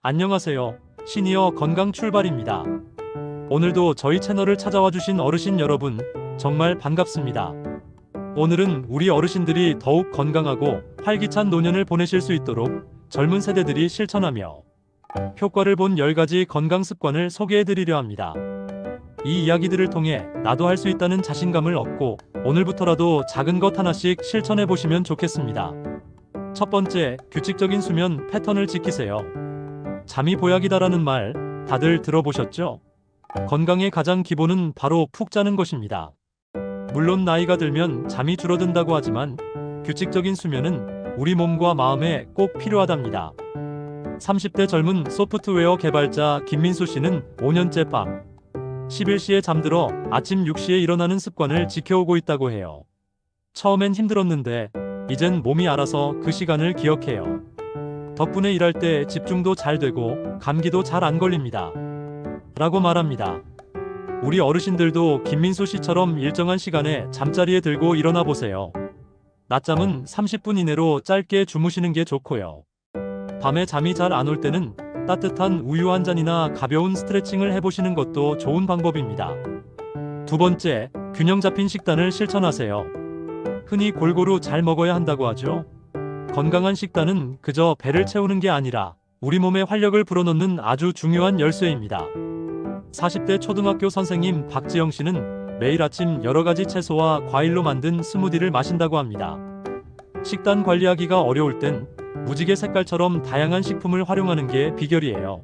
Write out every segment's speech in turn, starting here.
안녕하세요. 시니어 건강 출발입니다. 오늘도 저희 채널을 찾아와 주신 어르신 여러분, 정말 반갑습니다. 오늘은 우리 어르신들이 더욱 건강하고 활기찬 노년을 보내실 수 있도록 젊은 세대들이 실천하며 효과를 본 10가지 건강 습관을 소개해 드리려 합니다. 이 이야기들을 통해 나도 할 수 있다는 자신감을 얻고 오늘부터라도 작은 것 하나씩 실천해 보시면 좋겠습니다. 첫 번째, 규칙적인 수면 패턴을 지키세요. 잠이 보약이다라는 말 다들 들어보셨죠? 건강의 가장 기본은 바로 푹 자는 것입니다. 물론 나이가 들면 잠이 줄어든다고 하지만 규칙적인 수면은 우리 몸과 마음에 꼭 필요하답니다. 30대 젊은 소프트웨어 개발자 김민수 씨는 5년째 밤 11시에 잠들어 아침 6시에 일어나는 습관을 지켜오고 있다고 해요. 처음엔 힘들었는데 이젠 몸이 알아서 그 시간을 기억해요. 덕분에 일할 때 집중도 잘 되고 감기도 잘 안 걸립니다. 라고 말합니다. 우리 어르신들도 김민수 씨처럼 일정한 시간에 잠자리에 들고 일어나 보세요. 낮잠은 30분 이내로 짧게 주무시는 게 좋고요. 밤에 잠이 잘 안 올 때는 따뜻한 우유 한 잔이나 가벼운 스트레칭을 해보시는 것도 좋은 방법입니다. 두 번째, 균형 잡힌 식단을 실천하세요. 흔히 골고루 잘 먹어야 한다고 하죠. 건강한 식단은 그저 배를 채우는 게 아니라 우리 몸에 활력을 불어넣는 아주 중요한 열쇠입니다. 40대 초등학교 선생님 박지영 씨는 매일 아침 여러 가지 채소와 과일로 만든 스무디를 마신다고 합니다. 식단 관리하기가 어려울 땐 무지개 색깔처럼 다양한 식품을 활용하는 게 비결이에요.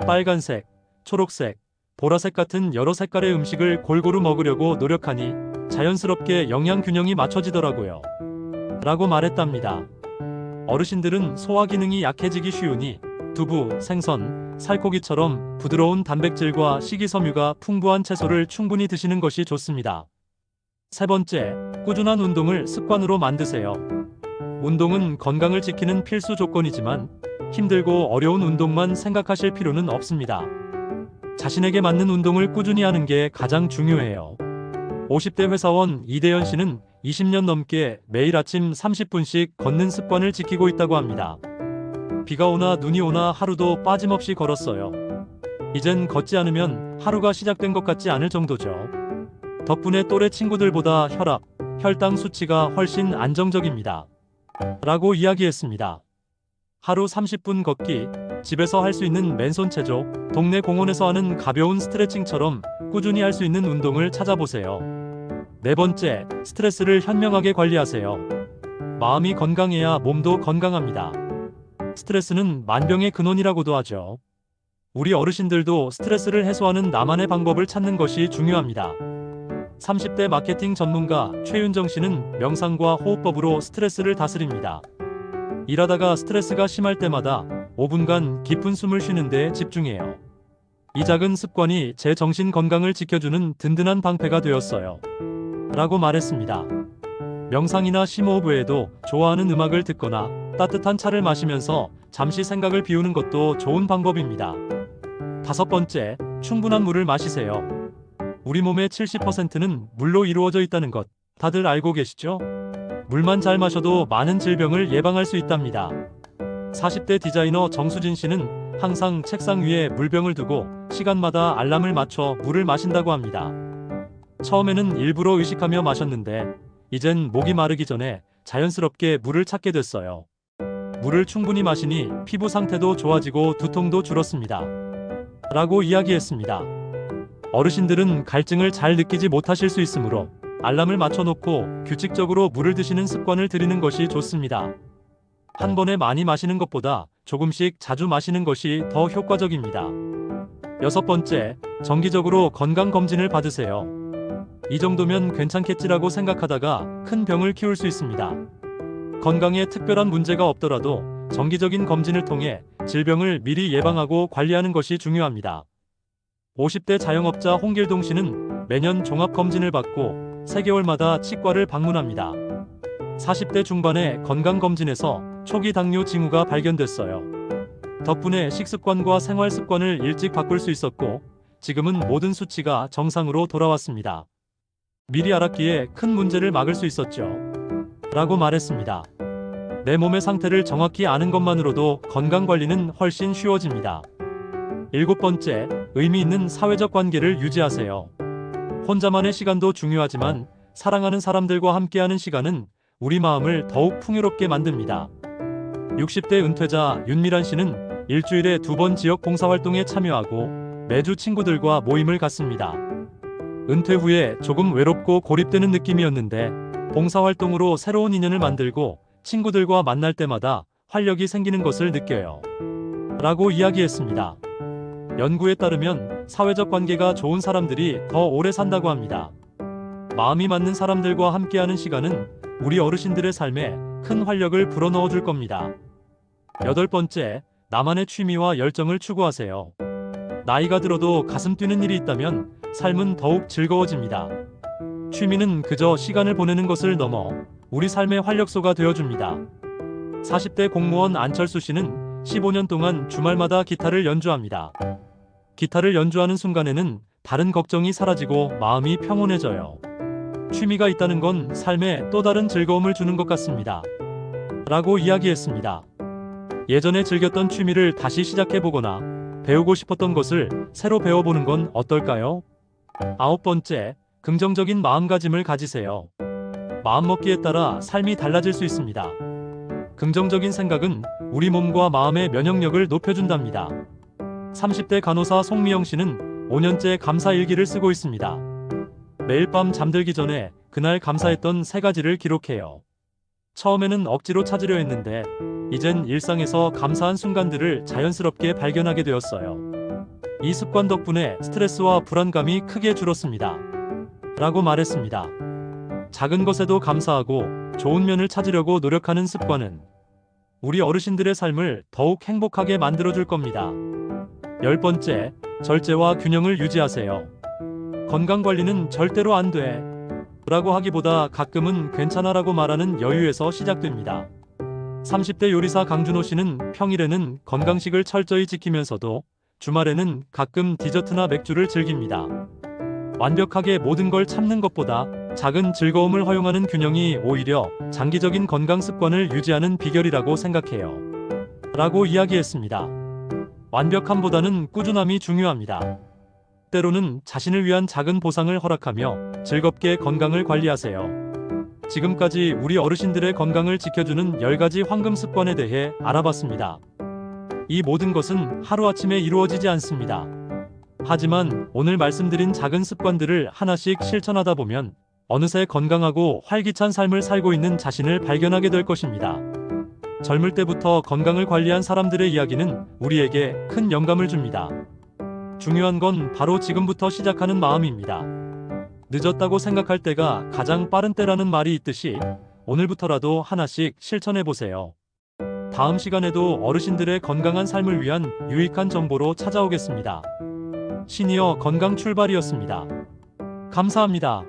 빨간색, 초록색, 보라색 같은 여러 색깔의 음식을 골고루 먹으려고 노력하니 자연스럽게 영양 균형이 맞춰지더라고요. 라고 말했답니다. 어르신들은 소화 기능이 약해지기 쉬우니 두부, 생선, 살코기처럼 부드러운 단백질과 식이섬유가 풍부한 채소를 충분히 드시는 것이 좋습니다. 세 번째, 꾸준한 운동을 습관으로 만드세요. 운동은 건강을 지키는 필수 조건이지만 힘들고 어려운 운동만 생각하실 필요는 없습니다. 자신에게 맞는 운동을 꾸준히 하는 게 가장 중요해요. 50대 회사원 이대현 씨는 20년 넘게 매일 아침 30분씩 걷는 습관을 지키고 있다고 합니다. 비가 오나 눈이 오나 하루도 빠짐없이 걸었어요. 이젠 걷지 않으면 하루가 시작된 것 같지 않을 정도죠. 덕분에 또래 친구들보다 혈압, 혈당 수치가 훨씬 안정적입니다. 라고 이야기했습니다. 하루 30분 걷기, 집에서 할 수 있는 맨손 체조, 동네 공원에서 하는 가벼운 스트레칭처럼 꾸준히 할 수 있는 운동을 찾아보세요. 네 번째, 스트레스를 현명하게 관리하세요. 마음이 건강해야 몸도 건강합니다. 스트레스는 만병의 근원이라고도 하죠. 우리 어르신들도 스트레스를 해소하는 나만의 방법을 찾는 것이 중요합니다. 30대 마케팅 전문가 최윤정 씨는 명상과 호흡법으로 스트레스를 다스립니다. 일하다가 스트레스가 심할 때마다 5분간 깊은 숨을 쉬는 데 집중해요. 이 작은 습관이 제 정신 건강을 지켜주는 든든한 방패가 되었어요. 라고 말했습니다. 명상이나 심호흡 외에도 좋아하는 음악을 듣거나 따뜻한 차를 마시면서 잠시 생각을 비우는 것도 좋은 방법입니다. 다섯 번째, 충분한 물을 마시세요. 우리 몸의 70%는 물로 이루어져 있다는 것 다들 알고 계시죠? 물만 잘 마셔도 많은 질병을 예방할 수 있답니다. 40대 디자이너 정수진 씨는 항상 책상 위에 물병을 두고 시간마다 알람을 맞춰 물을 마신다고 합니다. 처음에는 일부러 의식하며 마셨는데 이젠 목이 마르기 전에 자연스럽게 물을 찾게 됐어요. 물을 충분히 마시니 피부 상태도 좋아지고 두통도 줄었습니다. 라고 이야기했습니다. 어르신들은 갈증을 잘 느끼지 못하실 수 있으므로 알람을 맞춰놓고 규칙적으로 물을 드시는 습관을 들이는 것이 좋습니다. 한 번에 많이 마시는 것보다 조금씩 자주 마시는 것이 더 효과적입니다. 여섯 번째, 정기적으로 건강검진을 받으세요. 이 정도면 괜찮겠지라고 생각하다가 큰 병을 키울 수 있습니다. 건강에 특별한 문제가 없더라도 정기적인 검진을 통해 질병을 미리 예방하고 관리하는 것이 중요합니다. 50대 자영업자 홍길동 씨는 매년 종합검진을 받고 3개월마다 치과를 방문합니다. 40대 중반의 건강검진에서 초기 당뇨 징후가 발견됐어요. 덕분에 식습관과 생활습관을 일찍 바꿀 수 있었고 지금은 모든 수치가 정상으로 돌아왔습니다. 미리 알았기에 큰 문제를 막을 수 있었죠. 라고 말했습니다. 내 몸의 상태를 정확히 아는 것만으로도 건강 관리는 훨씬 쉬워집니다. 7번째, 의미 있는 사회적 관계를 유지하세요. 혼자만의 시간도 중요하지만 사랑하는 사람들과 함께하는 시간은 우리 마음을 더욱 풍요롭게 만듭니다. 60대 은퇴자 윤미란 씨는 일주일에 2번 지역 봉사활동에 참여하고 매주 친구들과 모임을 갖습니다. 은퇴 후에 조금 외롭고 고립되는 느낌이었는데 봉사활동으로 새로운 인연을 만들고 친구들과 만날 때마다 활력이 생기는 것을 느껴요. 라고 이야기했습니다. 연구에 따르면 사회적 관계가 좋은 사람들이 더 오래 산다고 합니다. 마음이 맞는 사람들과 함께하는 시간은 우리 어르신들의 삶에 큰 활력을 불어넣어 줄 겁니다. 8번째, 나만의 취미와 열정을 추구하세요. 나이가 들어도 가슴 뛰는 일이 있다면 삶은 더욱 즐거워집니다. 취미는 그저 시간을 보내는 것을 넘어 우리 삶의 활력소가 되어줍니다. 40대 공무원 안철수 씨는 15년 동안 주말마다 기타를 연주합니다. 기타를 연주하는 순간에는 다른 걱정이 사라지고 마음이 평온해져요. 취미가 있다는 건 삶에 또 다른 즐거움을 주는 것 같습니다. 라고 이야기했습니다. 예전에 즐겼던 취미를 다시 시작해보거나 배우고 싶었던 것을 새로 배워보는 건 어떨까요? 9번째, 긍정적인 마음가짐을 가지세요. 마음먹기에 따라 삶이 달라질 수 있습니다. 긍정적인 생각은 우리 몸과 마음의 면역력을 높여준답니다. 30대 간호사 송미영 씨는 5년째 감사 일기를 쓰고 있습니다. 매일 밤 잠들기 전에 그날 감사했던 3가지를 기록해요. 처음에는 억지로 찾으려 했는데 이젠 일상에서 감사한 순간들을 자연스럽게 발견하게 되었어요. 이 습관 덕분에 스트레스와 불안감이 크게 줄었습니다. 라고 말했습니다. 작은 것에도 감사하고 좋은 면을 찾으려고 노력하는 습관은 우리 어르신들의 삶을 더욱 행복하게 만들어줄 겁니다. 10번째, 절제와 균형을 유지하세요. 건강관리는 절대로 안 돼. 라고 하기보다 가끔은 괜찮아라고 말하는 여유에서 시작됩니다. 30대 요리사 강준호 씨는 평일에는 건강식을 철저히 지키면서도 주말에는 가끔 디저트나 맥주를 즐깁니다. 완벽하게 모든 걸 참는 것보다 작은 즐거움을 허용하는 균형이 오히려 장기적인 건강 습관을 유지하는 비결이라고 생각해요. 라고 이야기했습니다. 완벽함보다는 꾸준함이 중요합니다. 때로는 자신을 위한 작은 보상을 허락하며 즐겁게 건강을 관리하세요. 지금까지 우리 어르신들의 건강을 지켜주는 10가지 황금 습관에 대해 알아봤습니다. 이 모든 것은 하루아침에 이루어지지 않습니다. 하지만 오늘 말씀드린 작은 습관들을 하나씩 실천하다 보면 어느새 건강하고 활기찬 삶을 살고 있는 자신을 발견하게 될 것입니다. 젊을 때부터 건강을 관리한 사람들의 이야기는 우리에게 큰 영감을 줍니다. 중요한 건 바로 지금부터 시작하는 마음입니다. 늦었다고 생각할 때가 가장 빠른 때라는 말이 있듯이 오늘부터라도 하나씩 실천해보세요. 다음 시간에도 어르신들의 건강한 삶을 위한 유익한 정보로 찾아오겠습니다. 시니어 건강 출발이었습니다. 감사합니다.